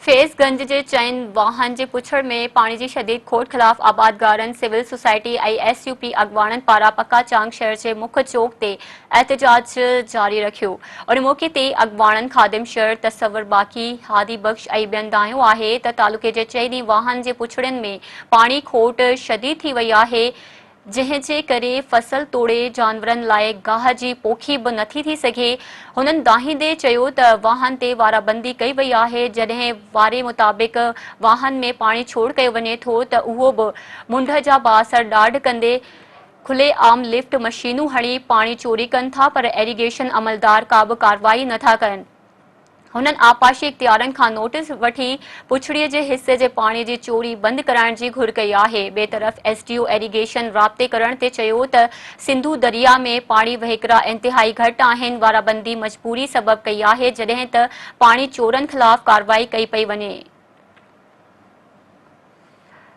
फैज़गंज जे चैन वाहन जे पुछड़ में पानी की शदीद खोट खिलाफ आबादगारन सिविल सोसाइटी SUP अगवाणन पारा पक्का चांग शहर के मुख्य चौक ते एहतजाज जारी रखियो और मौके ते अगवाणन खादिम शहर तस्वर बाकी हादी बख्श बेन दायो आहे त तालुके जे चैनी वाहन जे पुछड़न में पानी खोट शदीद थी वई आहे जंहिंजे करे फसल तोड़े जानवरन लाइ गाह जी पोखी भी नथी थी सघे। हुननि दाहींदे चयो त वाहन ते वाराबंदी कई वई आहे। जॾहिं वारे मुताबिक़ वाहन में पाणी छोड़ कयो वञे थो त उहो बि मुंड जा बासर ॾाढ कंदे खुले आम लिफ्ट मशीनूं हणी पाणी चोरी कनि था, पर एरीगेशन अमलदार का बि कार्रवाई नथा कनि। हुननि आपाशी इख्तियारनि खां नोटिस वठी पुछड़ीअ जे हिस्से जे पाणी जी चोरी बंदि कराइण जी घुर कई आहे। ॿिए तरफ़ SDO एरीगेशन राब्ते करण ते चयो त सिंधु दरिया में पाणी वहिकरा इंतिहाई घटि आहिनि। वाराबंदी मजबूरी सबब कई आहे, जॾहिं त पाणी चोरनि ख़िलाफ़ कार्रवाई कई पई वञे।